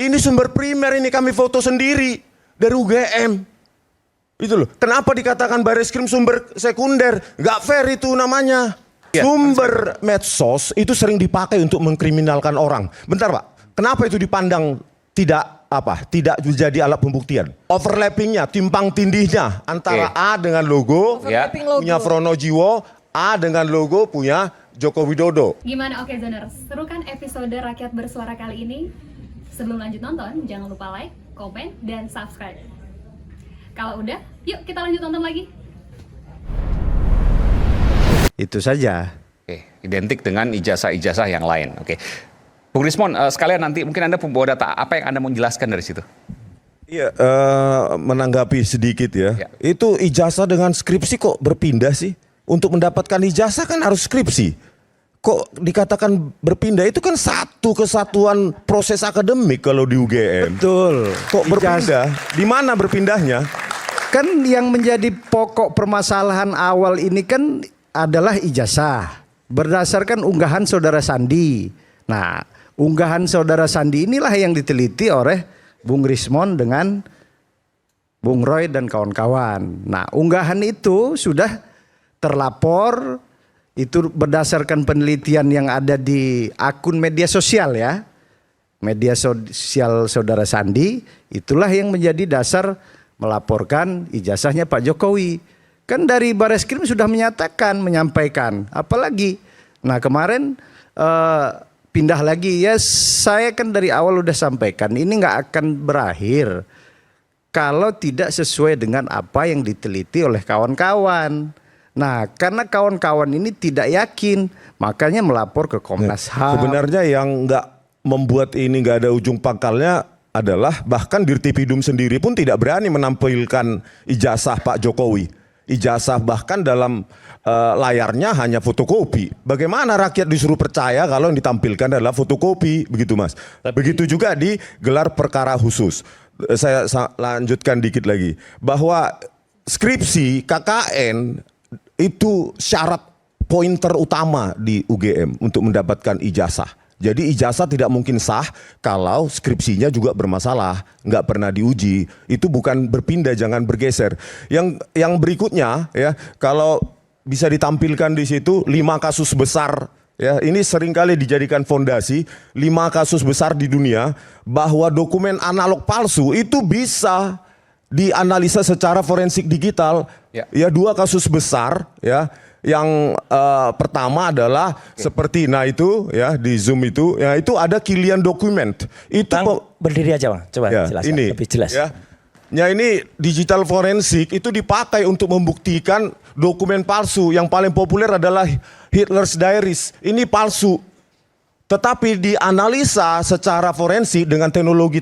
Ini sumber primer, ini kami foto sendiri dari UGM. Itu loh. Kenapa dikatakan Bareskrim sumber sekunder? Gak fair itu namanya. Ya, Sumber medsos itu sering dipakai untuk mengkriminalkan orang. Bentar Pak, kenapa itu dipandang tidak menjadi alat pembuktian? Overlappingnya, timpang tindihnya antara A dengan logo, Overlapping logo. punya Fronojiwo, A dengan logo punya Joko Widodo. Gimana Oke Zoners? Seru kan episode Rakyat Bersuara kali ini? Sebelum lanjut nonton, jangan lupa like, komen, dan subscribe. Kalau udah, yuk kita lanjut nonton lagi. Itu saja. Oke, identik dengan ijazah-ijazah yang lain. Oke, Bung Rismon, sekalian nanti mungkin Anda pembawa data, apa yang Anda mau jelaskan dari situ? Iya, menanggapi sedikit ya. Ya. Itu ijazah dengan skripsi kok berpindah sih? Untuk mendapatkan ijazah kan harus skripsi. Kok dikatakan berpindah? Itu kan satu kesatuan proses akademik kalau di UGM. Betul. Kok berpindah? Di mana berpindahnya? Kan yang menjadi pokok permasalahan awal ini kan adalah ijazah. Berdasarkan unggahan Saudara Sandi. Nah, unggahan Saudara Sandi inilah yang diteliti oleh Bung Rismon dengan Bung Roy dan kawan-kawan. Nah, unggahan itu sudah terlapor, itu berdasarkan penelitian yang ada di akun media sosial ya. Media sosial Saudara Sandi, itulah yang menjadi dasar melaporkan ijazahnya Pak Jokowi. Kan dari Bareskrim sudah menyampaikan, apalagi. Nah kemarin pindah lagi ya, saya kan dari awal udah sampaikan ini nggak akan berakhir kalau tidak sesuai dengan apa yang diteliti oleh kawan-kawan. Nah karena kawan-kawan ini tidak yakin, makanya melapor ke Komnas HAM. Sebenarnya yang nggak membuat ini nggak ada ujung pangkalnya adalah bahkan Dirtipidum sendiri pun tidak berani menampilkan ijazah Pak Jokowi. Ijazah bahkan dalam layarnya hanya fotokopi. Bagaimana rakyat disuruh percaya kalau yang ditampilkan adalah fotokopi, begitu Mas. Begitu juga di gelar perkara khusus. Saya lanjutkan dikit lagi. Bahwa skripsi KKN itu syarat pointer utama di UGM untuk mendapatkan ijazah. Jadi ijazah tidak mungkin sah kalau skripsinya juga bermasalah, nggak pernah diuji. Itu bukan berpindah, jangan bergeser. Yang berikutnya ya, kalau bisa ditampilkan di situ 5 kasus besar ya, ini seringkali dijadikan fondasi 5 kasus besar di dunia bahwa dokumen analog palsu itu bisa dianalisa secara forensik digital. Ya 2 kasus besar ya. Yang pertama adalah seperti itu ya di Zoom itu ya, itu ada Kilian dokumen. Itu berdiri aja Bang, coba ya, jelaskan ini, lebih jelas. Ya. Ya ini digital forensik itu dipakai untuk membuktikan dokumen palsu. Yang paling populer adalah Hitler's Diaries. Ini palsu. Tetapi dianalisa secara forensik dengan teknologi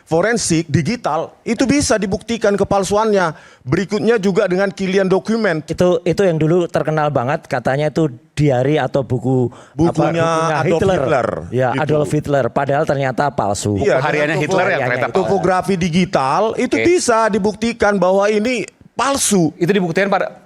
forensik digital itu bisa dibuktikan kepalsuannya. Berikutnya juga dengan Kilian dokumen. Itu yang dulu terkenal banget, katanya itu diari atau bukunya Adolf Hitler. Ya, gitu. Adolf Hitler, padahal ternyata palsu. Iya, Hariannya Hitler yang ternyata palsu. Topografi digital itu bisa dibuktikan bahwa ini palsu. Itu dibuktikan pada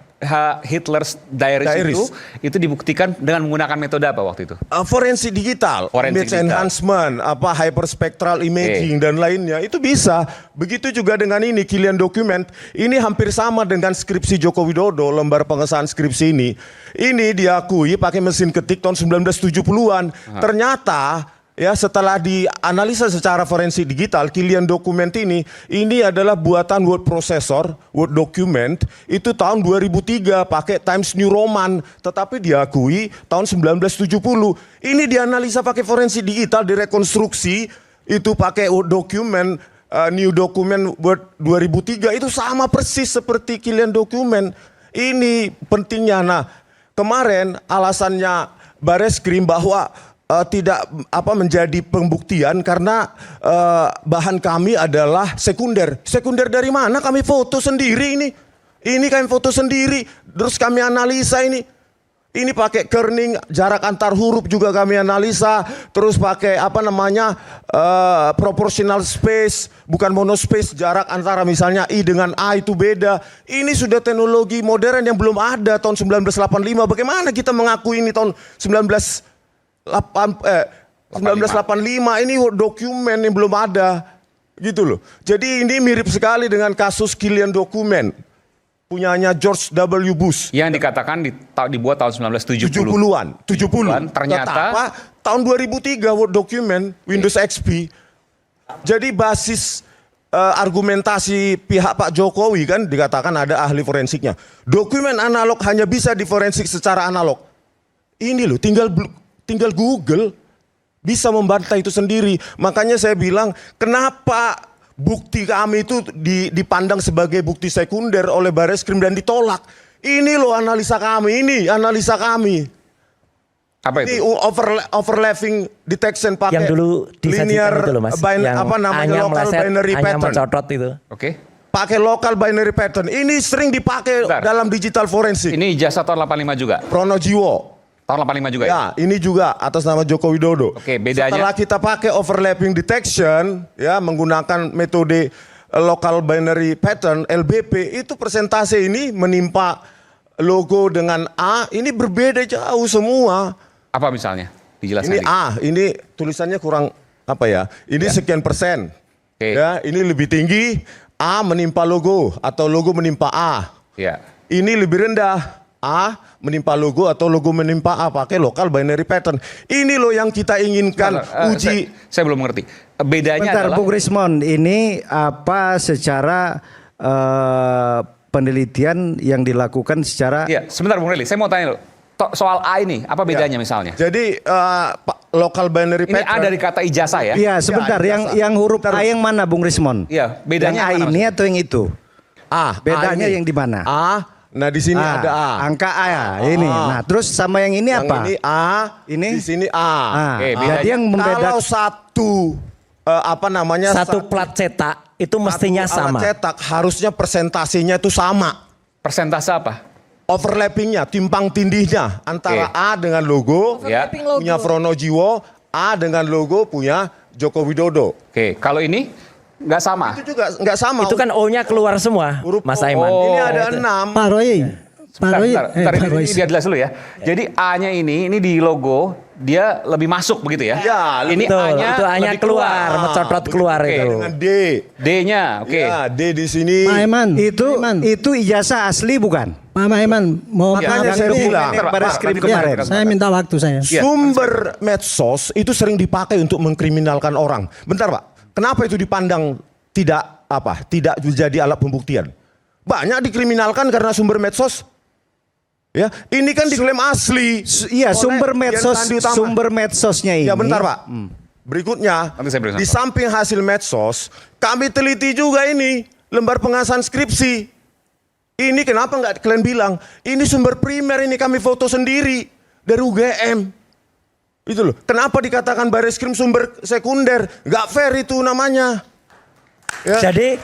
Hitler's Diaries. Itu dibuktikan dengan menggunakan metode apa waktu itu? Forensik digital, image enhancement, hyperspectral imaging dan lainnya itu bisa. Begitu juga dengan ini Kilian dokumen. Ini hampir sama dengan skripsi Joko Widodo, lembar pengesahan skripsi ini. Ini diakui pakai mesin ketik tahun 1970-an. Ternyata ya setelah dianalisa secara forensik digital, Kilian dokumen ini adalah buatan word processor, word document itu tahun 2003 pakai Times New Roman, tetapi diakui tahun 1970. Ini dianalisa pakai forensik digital, direkonstruksi itu pakai word document, new document word 2003 itu sama persis seperti Kilian dokumen. Ini pentingnya. Nah, kemarin alasannya Bareskrim bahwa tidak menjadi pembuktian karena bahan kami adalah sekunder. Sekunder dari mana? Kami foto sendiri ini. Ini kami foto sendiri. Terus kami analisa ini. Ini pakai kerning, jarak antar huruf juga kami analisa. Terus pakai proportional space, bukan monospace. Jarak antara misalnya I dengan A itu beda. Ini sudah teknologi modern yang belum ada tahun 1985. Bagaimana kita mengakui ini tahun 1985 ini dokumen yang belum ada. Gitu loh. Jadi ini mirip sekali dengan kasus Killian dokumen. Punyanya George W. Bush. Yang dikatakan dibuat tahun 1970. 70-an. Ternyata Betapa, tahun 2003 Word document Windows XP. Jadi basis argumentasi pihak Pak Jokowi kan dikatakan ada ahli forensiknya. Dokumen analog hanya bisa diforensik secara analog. Ini loh, tinggal Google bisa membantah itu sendiri. Makanya saya bilang, kenapa bukti kami itu dipandang sebagai bukti sekunder oleh Bareskrim dan ditolak. Ini loh analisa kami. apa Ini itu? overlapping detection pakai Yang dulu disajikan linear itu loh Mas. Yang apa namanya hanya local meleset, binary hanya pattern. mencodot itu. Oke. Pakai local binary pattern. Ini sering dipakai Bentar. dalam digital forensik. Ini ijazah tahun 85 juga. Pronojiwo. Tahun 85 juga ya. Ya, ini juga atas nama Joko Widodo. Oke, bedanya? Setelah kita pakai overlapping detection, ya menggunakan metode local binary pattern (LBP), itu persentase ini menimpa logo dengan A ini berbeda jauh semua. Apa misalnya? Dijelaskan. Ini dikit. A, ini tulisannya kurang apa ya? Ini sekian persen. Oke. Ya, ini lebih tinggi A menimpa logo atau logo menimpa A. Ya. Ini lebih rendah. A menimpa logo atau logo menimpa A pakai local binary pattern. Ini loh yang kita inginkan uji. Saya belum mengerti. Bedanya Bentar, adalah Bung Rismon, ini apa secara penelitian yang dilakukan secara Iya, sebentar Bung Reli, saya mau tanya dulu. Soal A ini, apa bedanya misalnya? Jadi local binary Ini A pattern. dari kata ijazah ya? Iya, sebentar, ijazah. yang huruf A yang mana, Bung Rismon? Iya, bedanya yang A mana, ini atau yang itu? A. Bedanya A ini. yang di mana? A. Nah di sini ada A. Angka A ya, ini. Nah, terus sama yang ini Yang apa? ini A. Ini? Di sini A. Oke, Jadi bedanya. yang membedakan Kalau satu apa namanya? Satu plat cetak itu mestinya satu alat sama. cetak harusnya persentasenya itu sama. Persentase apa? Overlappingnya, timpang tindihnya antara Oke. A dengan logo, Ya. punya Pronojiwo, A dengan logo punya Joko Widodo. Oke, kalau ini nggak sama. Itu juga nggak sama. Itu kan O-nya keluar semua, Huruf Mas O. Aiman. Ini ada 6. Pak Roy, Pak Roy, Bentar, Pak Roy. ini dia jelas dulu ya. Jadi A-nya ini di logo dia lebih masuk begitu ya? Ya, Ini Betul, A-nya itu A-nya lebih keluar, mencodot keluar Oke. itu. Dengan D. D-nya, oke. Ya, D di sini. Pak Aiman, itu ijazah asli bukan? Pak Aiman, mau Makanya maaf, saya tapi bilang, yang Bareskrim Pak, kemarin. saya minta waktu saya. Iya. Sumber medsos itu sering dipakai untuk mengkriminalkan orang. Bentar Pak, kenapa itu dipandang tidak menjadi alat pembuktian? Banyak dikriminalkan karena sumber medsos. Ya, ini kan diklaim asli. Iya, oleh sumber Dian Sandi Utama. sumber medsosnya ini. Ya bentar Pak. Berikutnya, Nanti saya beri di contoh. samping hasil medsos, kami teliti juga ini lembar pengasahan skripsi. Ini kenapa nggak kalian bilang? Ini sumber primer, ini kami foto sendiri dari UGM. Itu loh. Kenapa dikatakan Bareskrim sumber sekunder? Nggak fair itu namanya. Ya. Jadi